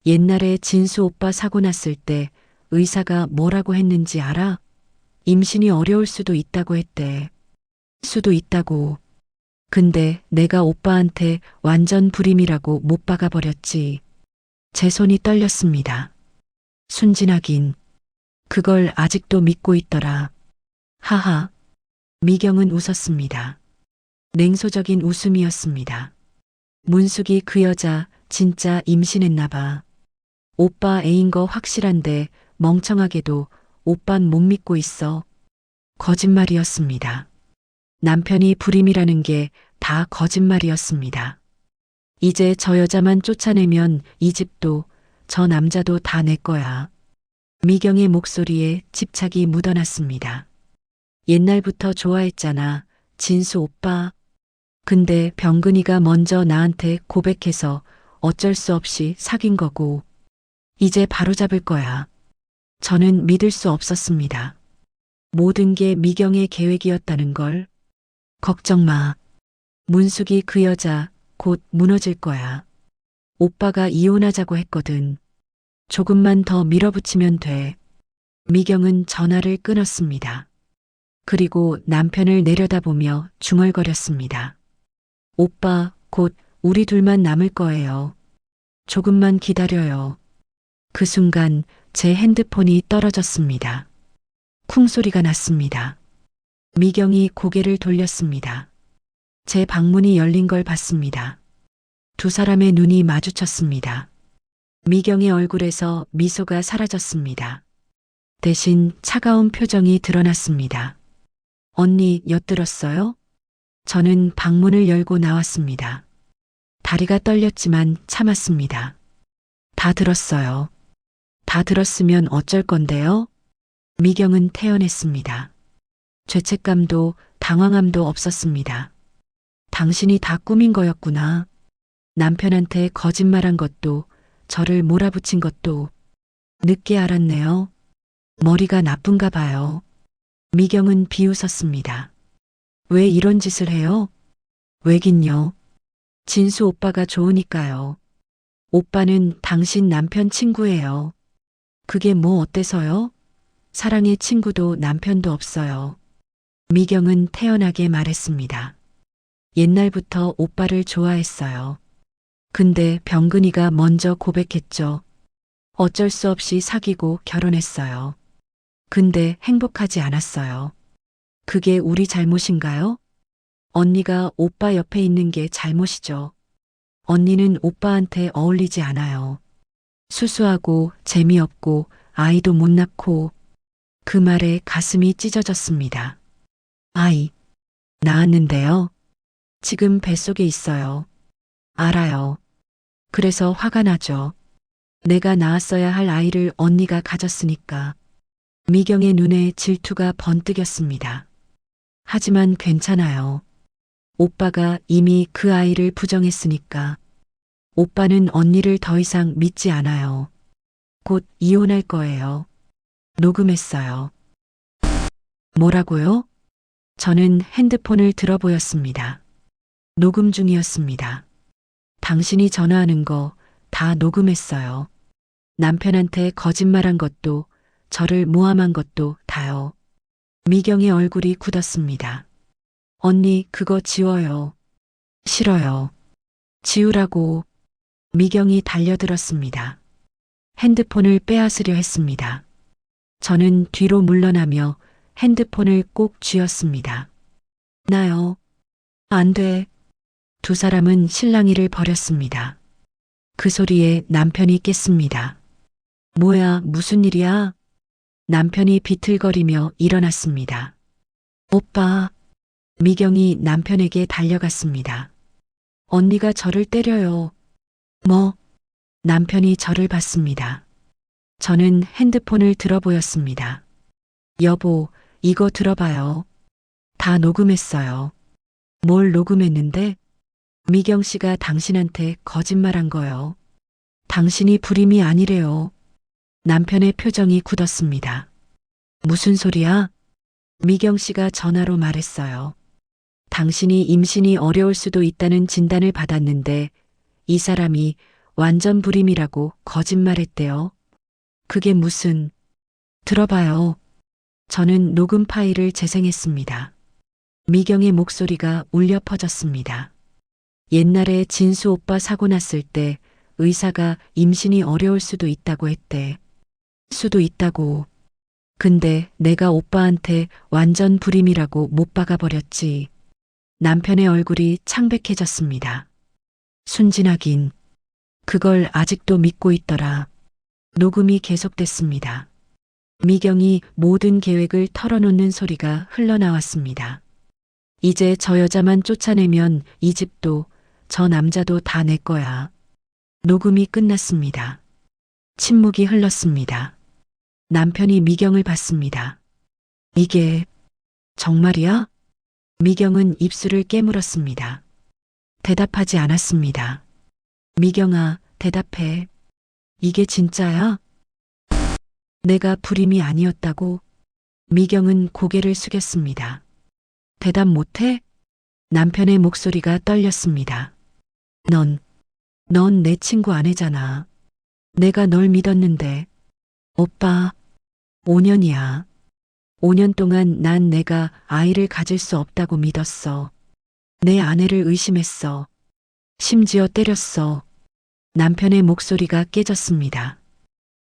옛날에 진수 오빠 사고 났을 때 의사가 뭐라고 했는지 알아? 임신이 어려울 수도 있다고 했대. 수도 있다고. 근데 내가 오빠한테 완전 불임이라고 못 박아버렸지. 제 손이 떨렸습니다. 순진하긴. 그걸 아직도 믿고 있더라. 하하. 미경은 웃었습니다. 냉소적인 웃음이었습니다. 문숙이 그 여자 진짜 임신했나 봐. 오빠 애인 거 확실한데 멍청하게도 오빤 못 믿고 있어. 거짓말이었습니다. 남편이 불임이라는 게 다 거짓말이었습니다. 이제 저 여자만 쫓아내면 이 집도 저 남자도 다 내 거야. 미경의 목소리에 집착이 묻어났습니다. 옛날부터 좋아했잖아, 진수 오빠. 근데 병근이가 먼저 나한테 고백해서 어쩔 수 없이 사귄 거고. 이제 바로잡을 거야. 저는 믿을 수 없었습니다. 모든 게 미경의 계획이었다는 걸. 걱정 마. 문숙이 그 여자 곧 무너질 거야. 오빠가 이혼하자고 했거든. 조금만 더 밀어붙이면 돼. 미경은 전화를 끊었습니다. 그리고 남편을 내려다보며 중얼거렸습니다. 오빠, 곧 우리 둘만 남을 거예요. 조금만 기다려요. 그 순간 제 핸드폰이 떨어졌습니다. 쿵 소리가 났습니다. 미경이 고개를 돌렸습니다. 제 방문이 열린 걸 봤습니다. 두 사람의 눈이 마주쳤습니다. 미경의 얼굴에서 미소가 사라졌습니다. 대신 차가운 표정이 드러났습니다. 언니, 엿들었어요? 저는 방문을 열고 나왔습니다. 다리가 떨렸지만 참았습니다. 다 들었어요. 다 들었으면 어쩔 건데요? 미경은 태연했습니다. 죄책감도 당황함도 없었습니다. 당신이 다 꾸민 거였구나. 남편한테 거짓말한 것도 저를 몰아붙인 것도 늦게 알았네요. 머리가 나쁜가 봐요. 미경은 비웃었습니다. 왜 이런 짓을 해요? 왜긴요. 진수 오빠가 좋으니까요. 오빠는 당신 남편 친구예요. 그게 뭐 어때서요? 사랑의 친구도 남편도 없어요. 미경은 태연하게 말했습니다. 옛날부터 오빠를 좋아했어요. 근데 병근이가 먼저 고백했죠. 어쩔 수 없이 사귀고 결혼했어요. 근데 행복하지 않았어요. 그게 우리 잘못인가요? 언니가 오빠 옆에 있는 게 잘못이죠. 언니는 오빠한테 어울리지 않아요. 수수하고 재미없고 아이도 못 낳고. 그 말에 가슴이 찢어졌습니다. 아이, 낳았는데요. 지금 뱃속에 있어요. 알아요. 그래서 화가 나죠. 내가 낳았어야 할 아이를 언니가 가졌으니까. 미경의 눈에 질투가 번뜩였습니다. 하지만 괜찮아요. 오빠가 이미 그 아이를 부정했으니까. 오빠는 언니를 더 이상 믿지 않아요. 곧 이혼할 거예요. 녹음했어요. 뭐라고요? 저는 핸드폰을 들어보였습니다. 녹음 중이었습니다. 당신이 전화하는 거 다 녹음했어요. 남편한테 거짓말한 것도 저를 모함한 것도 다요. 미경의 얼굴이 굳었습니다. 언니, 그거 지워요. 싫어요. 지우라고. 미경이 달려들었습니다. 핸드폰을 빼앗으려 했습니다. 저는 뒤로 물러나며 핸드폰을 꼭 쥐었습니다. 나요. 안 돼. 두 사람은 실랑이를 벌였습니다. 그 소리에 남편이 깼습니다. 뭐야, 무슨 일이야? 남편이 비틀거리며 일어났습니다. 오빠. 미경이 남편에게 달려갔습니다. 언니가 저를 때려요. 뭐? 남편이 저를 봤습니다. 저는 핸드폰을 들어보였습니다. 여보, 이거 들어봐요. 다 녹음했어요. 뭘 녹음했는데? 미경 씨가 당신한테 거짓말한 거요. 당신이 불임이 아니래요. 남편의 표정이 굳었습니다. 무슨 소리야? 미경 씨가 전화로 말했어요. 당신이 임신이 어려울 수도 있다는 진단을 받았는데 이 사람이 완전 불임이라고 거짓말했대요. 그게 무슨... 들어봐요. 저는 녹음 파일을 재생했습니다. 미경의 목소리가 울려 퍼졌습니다. 옛날에 진수 오빠 사고 났을 때 의사가 임신이 어려울 수도 있다고 했대. 수도 있다고. 근데 내가 오빠한테 완전 불임이라고 못 박아 버렸지. 남편의 얼굴이 창백해졌습니다. 순진하긴. 그걸 아직도 믿고 있더라. 녹음이 계속됐습니다. 미경이 모든 계획을 털어놓는 소리가 흘러나왔습니다. 이제 저 여자만 쫓아내면 이 집도 저 남자도 다 내 거야. 녹음이 끝났습니다. 침묵이 흘렀습니다. 남편이 미경을 봤습니다. 이게 정말이야? 미경은 입술을 깨물었습니다. 대답하지 않았습니다. 미경아, 대답해. 이게 진짜야? 내가 불임이 아니었다고? 미경은 고개를 숙였습니다. 대답 못해? 남편의 목소리가 떨렸습니다. 넌 내 친구 아내잖아. 내가 널 믿었는데. 오빠, 5년이야. 5년 동안 난 내가 아이를 가질 수 없다고 믿었어. 내 아내를 의심했어. 심지어 때렸어. 남편의 목소리가 깨졌습니다.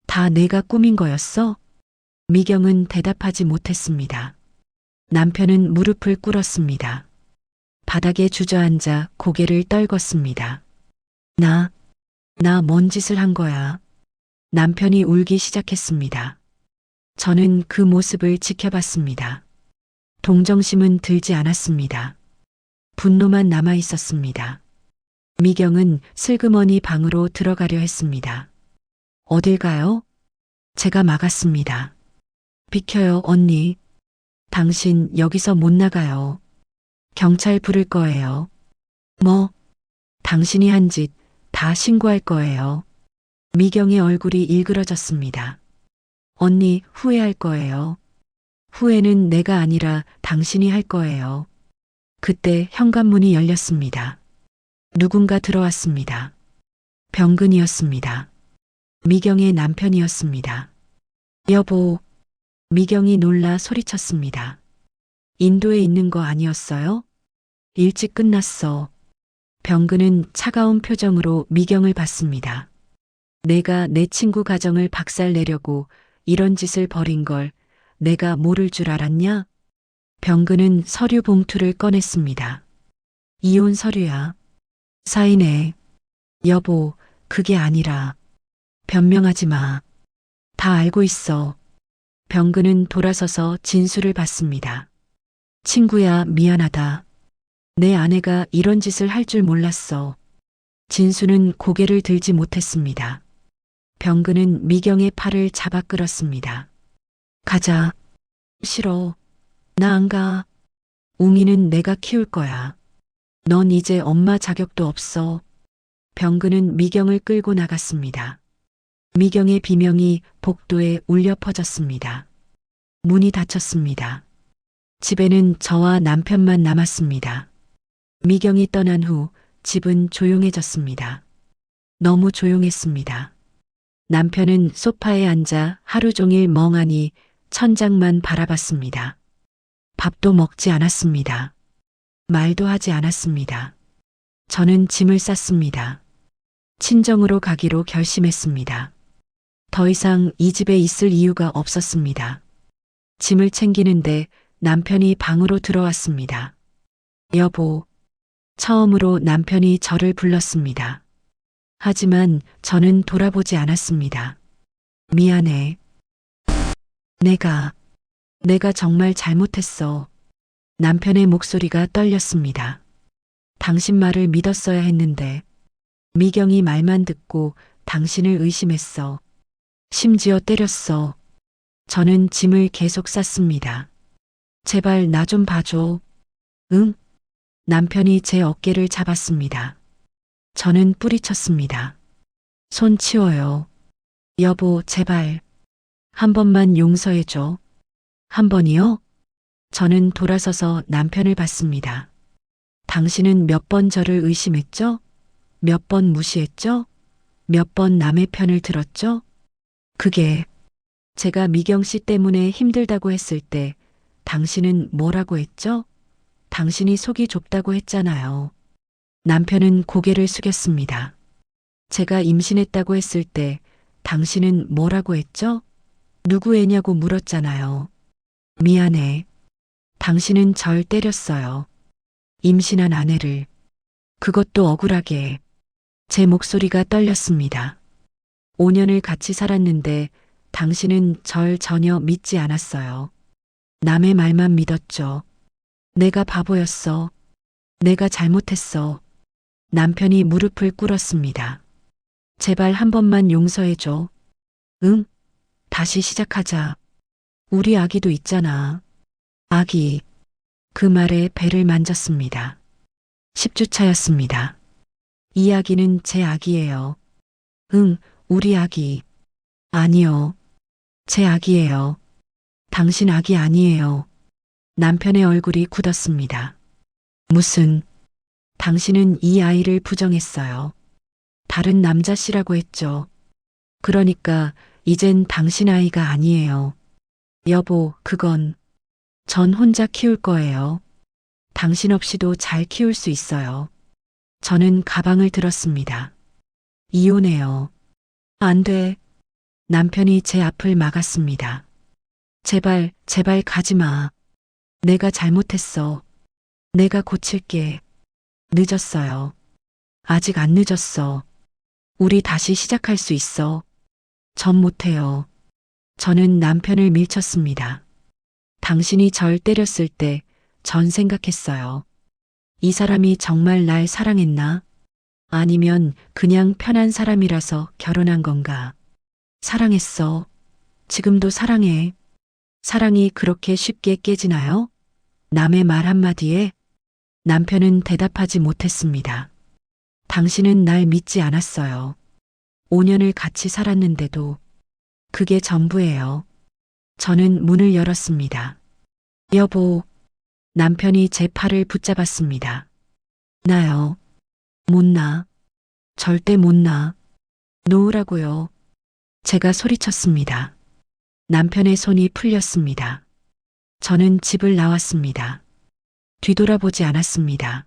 다 내가 꾸민 거였어? 미경은 대답하지 못했습니다. 남편은 무릎을 꿇었습니다. 바닥에 주저앉아 고개를 떨궜습니다. 나 뭔 짓을 한 거야? 남편이 울기 시작했습니다. 저는 그 모습을 지켜봤습니다. 동정심은 들지 않았습니다. 분노만 남아 있었습니다. 미경은 슬그머니 방으로 들어가려 했습니다. 어딜 가요? 제가 막았습니다. 비켜요, 언니. 당신 여기서 못 나가요. 경찰 부를 거예요. 뭐? 당신이 한 짓 다 신고할 거예요. 미경의 얼굴이 일그러졌습니다. 언니, 후회할 거예요. 후회는 내가 아니라 당신이 할 거예요. 그때 현관문이 열렸습니다. 누군가 들어왔습니다. 병근이었습니다. 미경의 남편이었습니다. 여보, 미경이 놀라 소리쳤습니다. 인도에 있는 거 아니었어요? 일찍 끝났어. 병근은 차가운 표정으로 미경을 봤습니다. 내가 내 친구 가정을 박살내려고 이런 짓을 벌인 걸 내가 모를 줄 알았냐? 병근은 서류 봉투를 꺼냈습니다. 이혼 서류야. 사인해. 여보, 그게 아니라. 변명하지 마. 다 알고 있어. 병근은 돌아서서 진수를 받습니다. 친구야, 미안하다. 내 아내가 이런 짓을 할 줄 몰랐어. 진수는 고개를 들지 못했습니다. 병근은 미경의 팔을 잡아 끌었습니다. 가자. 싫어. 나 안 가. 웅이는 내가 키울 거야. 넌 이제 엄마 자격도 없어. 병근은 미경을 끌고 나갔습니다. 미경의 비명이 복도에 울려 퍼졌습니다. 문이 닫혔습니다. 집에는 저와 남편만 남았습니다. 미경이 떠난 후 집은 조용해졌습니다. 너무 조용했습니다. 남편은 소파에 앉아 하루 종일 멍하니 천장만 바라봤습니다. 밥도 먹지 않았습니다. 말도 하지 않았습니다. 저는 짐을 쌌습니다. 친정으로 가기로 결심했습니다. 더 이상 이 집에 있을 이유가 없었습니다. 짐을 챙기는데 남편이 방으로 들어왔습니다. 여보, 처음으로 남편이 저를 불렀습니다. 하지만 저는 돌아보지 않았습니다. 미안해. 내가 정말 잘못했어. 남편의 목소리가 떨렸습니다. 당신 말을 믿었어야 했는데. 미경이 말만 듣고 당신을 의심했어. 심지어 때렸어. 저는 짐을 계속 쌌습니다. 제발 나 좀 봐줘. 응? 남편이 제 어깨를 잡았습니다. 저는 뿌리쳤습니다. 손 치워요. 여보, 제발. 한 번만 용서해줘. 한 번이요? 저는 돌아서서 남편을 봤습니다. 당신은 몇 번 저를 의심했죠? 몇 번 무시했죠? 몇 번 남의 편을 들었죠? 그게 제가 미경 씨 때문에 힘들다고 했을 때 당신은 뭐라고 했죠? 당신이 속이 좁다고 했잖아요. 남편은 고개를 숙였습니다. 제가 임신했다고 했을 때 당신은 뭐라고 했죠? 누구 애냐고 물었잖아요. 미안해. 당신은 절 때렸어요. 임신한 아내를. 그것도 억울하게. 제 목소리가 떨렸습니다. 5년을 같이 살았는데 당신은 절 전혀 믿지 않았어요. 남의 말만 믿었죠. 내가 바보였어. 내가 잘못했어. 남편이 무릎을 꿇었습니다. 제발 한 번만 용서해줘. 응? 다시 시작하자. 우리 아기도 있잖아. 아기. 그 말에 배를 만졌습니다. 10주 차였습니다. 이 아기는 제 아기예요. 응, 우리 아기. 아니요. 제 아기예요. 당신 아기 아니에요. 남편의 얼굴이 굳었습니다. 무슨, 당신은 이 아이를 부정했어요. 다른 남자 씨라고 했죠. 그러니까 이젠 당신 아이가 아니에요. 여보, 그건 전 혼자 키울 거예요. 당신 없이도 잘 키울 수 있어요. 저는 가방을 들었습니다. 이혼해요. 안 돼. 남편이 제 앞을 막았습니다. 제발, 제발 가지 마. 내가 잘못했어. 내가 고칠게. 늦었어요. 아직 안 늦었어. 우리 다시 시작할 수 있어. 전 못해요. 저는 남편을 밀쳤습니다. 당신이 절 때렸을 때 전 생각했어요. 이 사람이 정말 날 사랑했나? 아니면 그냥 편한 사람이라서 결혼한 건가? 사랑했어. 지금도 사랑해. 사랑이 그렇게 쉽게 깨지나요? 남의 말 한마디에 남편은 대답하지 못했습니다. 당신은 날 믿지 않았어요. 5년을 같이 살았는데도 그게 전부예요. 저는 문을 열었습니다. 여보, 남편이 제 팔을 붙잡았습니다. 나요. 못 나. 절대 못 나. 놓으라고요. 제가 소리쳤습니다. 남편의 손이 풀렸습니다. 저는 집을 나왔습니다. 뒤돌아보지 않았습니다.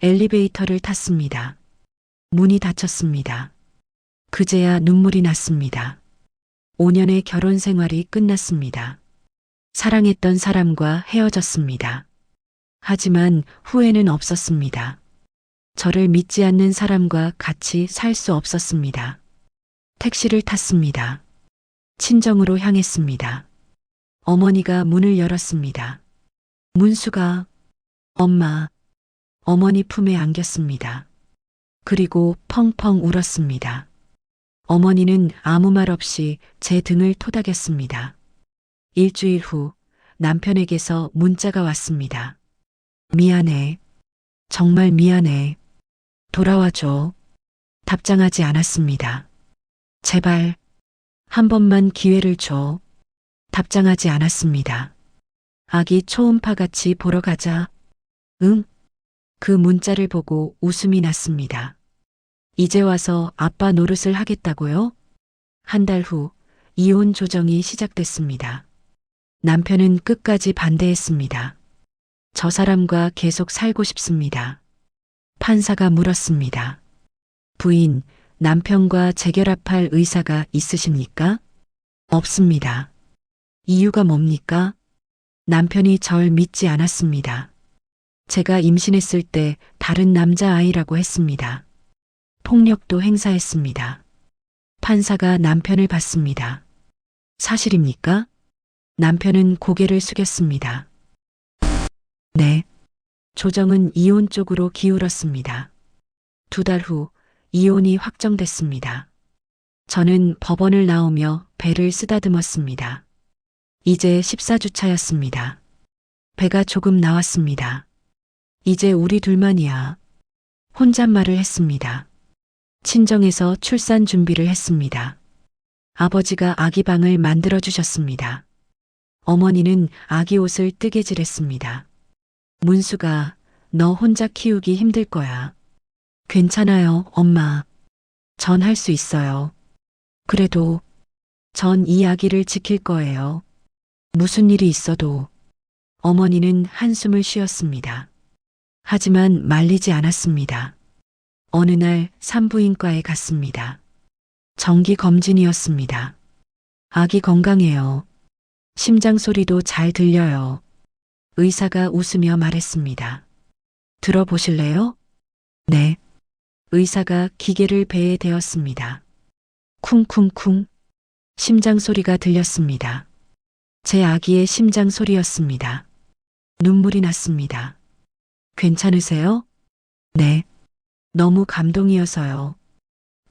엘리베이터를 탔습니다. 문이 닫혔습니다. 그제야 눈물이 났습니다. 5년의 결혼 생활이 끝났습니다. 사랑했던 사람과 헤어졌습니다. 하지만 후회는 없었습니다. 저를 믿지 않는 사람과 같이 살 수 없었습니다. 택시를 탔습니다. 친정으로 향했습니다. 어머니가 문을 열었습니다. 문수가, 엄마, 어머니 품에 안겼습니다. 그리고 펑펑 울었습니다. 어머니는 아무 말 없이 제 등을 토닥였습니다. 일주일 후 남편에게서 문자가 왔습니다. 미안해. 정말 미안해. 돌아와줘. 답장하지 않았습니다. 제발 한 번만 기회를 줘. 답장하지 않았습니다. 아기 초음파같이 보러 가자. 응? 그 문자를 보고 웃음이 났습니다. 이제 와서 아빠 노릇을 하겠다고요? 한 달 후 이혼 조정이 시작됐습니다. 남편은 끝까지 반대했습니다. 저 사람과 계속 살고 싶습니다. 판사가 물었습니다. 부인, 남편과 재결합할 의사가 있으십니까? 없습니다. 이유가 뭡니까? 남편이 절 믿지 않았습니다. 제가 임신했을 때 다른 남자아이라고 했습니다. 폭력도 행사했습니다. 판사가 남편을 봤습니다. 사실입니까? 남편은 고개를 숙였습니다. 네. 조정은 이혼 쪽으로 기울었습니다. 2달 후 이혼이 확정됐습니다. 저는 법원을 나오며 배를 쓰다듬었습니다. 이제 14주 차였습니다. 배가 조금 나왔습니다. 이제 우리 둘만이야. 혼잣말을 했습니다. 친정에서 출산 준비를 했습니다. 아버지가 아기 방을 만들어 주셨습니다. 어머니는 아기 옷을 뜨개질했습니다. 문수가 너 혼자 키우기 힘들 거야. 괜찮아요, 엄마. 전 할 수 있어요. 그래도 전 이 아기를 지킬 거예요. 무슨 일이 있어도. 어머니는 한숨을 쉬었습니다. 하지만 말리지 않았습니다. 어느 날 산부인과에 갔습니다. 정기 검진이었습니다. 아기 건강해요. 심장 소리도 잘 들려요. 의사가 웃으며 말했습니다. 들어보실래요? 네. 의사가 기계를 배에 대었습니다. 쿵쿵쿵. 심장 소리가 들렸습니다. 제 아기의 심장 소리였습니다. 눈물이 났습니다. 괜찮으세요? 네. 너무 감동이어서요.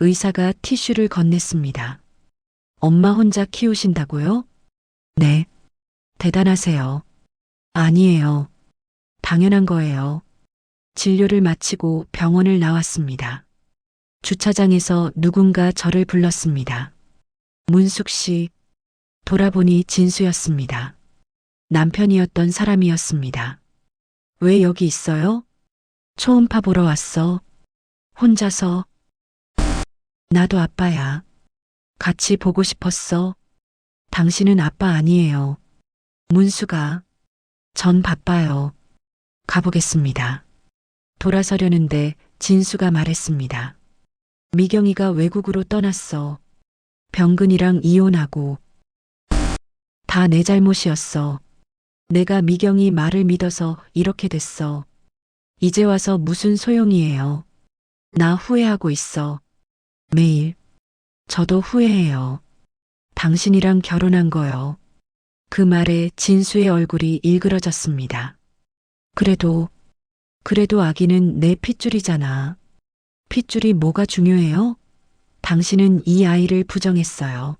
의사가 티슈를 건넸습니다. 엄마 혼자 키우신다고요? 네. 대단하세요. 아니에요. 당연한 거예요. 진료를 마치고 병원을 나왔습니다. 주차장에서 누군가 저를 불렀습니다. 문숙 씨. 돌아보니 진수였습니다. 남편이었던 사람이었습니다. 왜 여기 있어요? 초음파 보러 왔어. 혼자서. 나도 아빠야. 같이 보고 싶었어. 당신은 아빠 아니에요. 문수가. 전 바빠요. 가보겠습니다. 돌아서려는데 진수가 말했습니다. 미경이가 외국으로 떠났어. 병근이랑 이혼하고. 다 내 잘못이었어. 내가 미경이 말을 믿어서 이렇게 됐어. 이제 와서 무슨 소용이에요. 나 후회하고 있어. 매일. 저도 후회해요. 당신이랑 결혼한 거요. 그 말에 진수의 얼굴이 일그러졌습니다. 그래도 아기는 내 핏줄이잖아. 핏줄이 뭐가 중요해요? 당신은 이 아이를 부정했어요.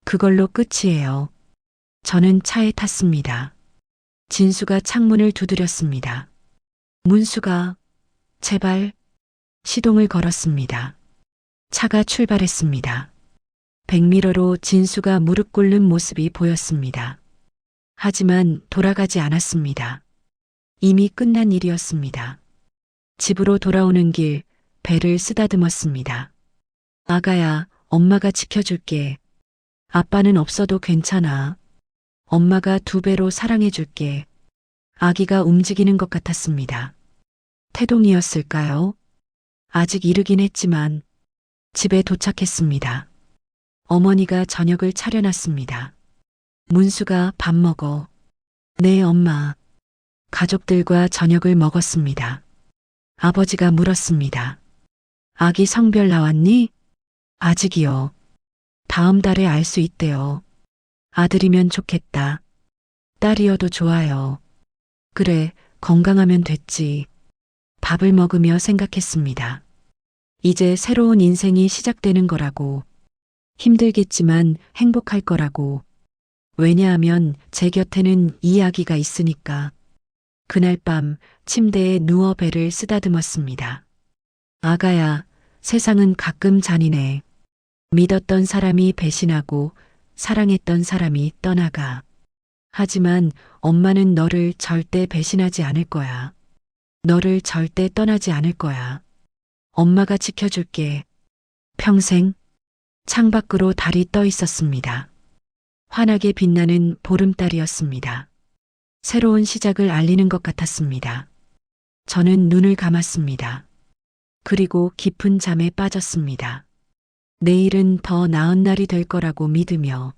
그걸로 끝이에요. 저는 차에 탔습니다. 진수가 창문을 두드렸습니다. 문수가, 제발. 시동을 걸었습니다. 차가 출발했습니다. 백미러로 진수가 무릎 꿇는 모습이 보였습니다. 하지만 돌아가지 않았습니다. 이미 끝난 일이었습니다. 집으로 돌아오는 길 배를 쓰다듬었습니다. 아가야, 엄마가 지켜줄게. 아빠는 없어도 괜찮아. 엄마가 2배로 사랑해줄게. 아기가 움직이는 것 같았습니다. 태동이었을까요? 아직 이르긴 했지만 집에 도착했습니다. 어머니가 저녁을 차려놨습니다. 문수가 밥 먹어. 네, 엄마. 가족들과 저녁을 먹었습니다. 아버지가 물었습니다. 아기 성별 나왔니? 아직이요. 다음 달에 알 수 있대요. 아들이면 좋겠다. 딸이어도 좋아요. 그래, 건강하면 됐지. 밥을 먹으며 생각했습니다. 이제 새로운 인생이 시작되는 거라고. 힘들겠지만 행복할 거라고. 왜냐하면 제 곁에는 이 아기가 있으니까. 그날 밤 침대에 누워 배를 쓰다듬었습니다. 아가야, 세상은 가끔 잔인해. 믿었던 사람이 배신하고 사랑했던 사람이 떠나가. 하지만 엄마는 너를 절대 배신하지 않을 거야. 너를 절대 떠나지 않을 거야. 엄마가 지켜줄게. 평생. 창밖으로 달이 떠 있었습니다. 환하게 빛나는 보름달이었습니다. 새로운 시작을 알리는 것 같았습니다. 저는 눈을 감았습니다. 그리고 깊은 잠에 빠졌습니다. 내일은 더 나은 날이 될 거라고 믿으며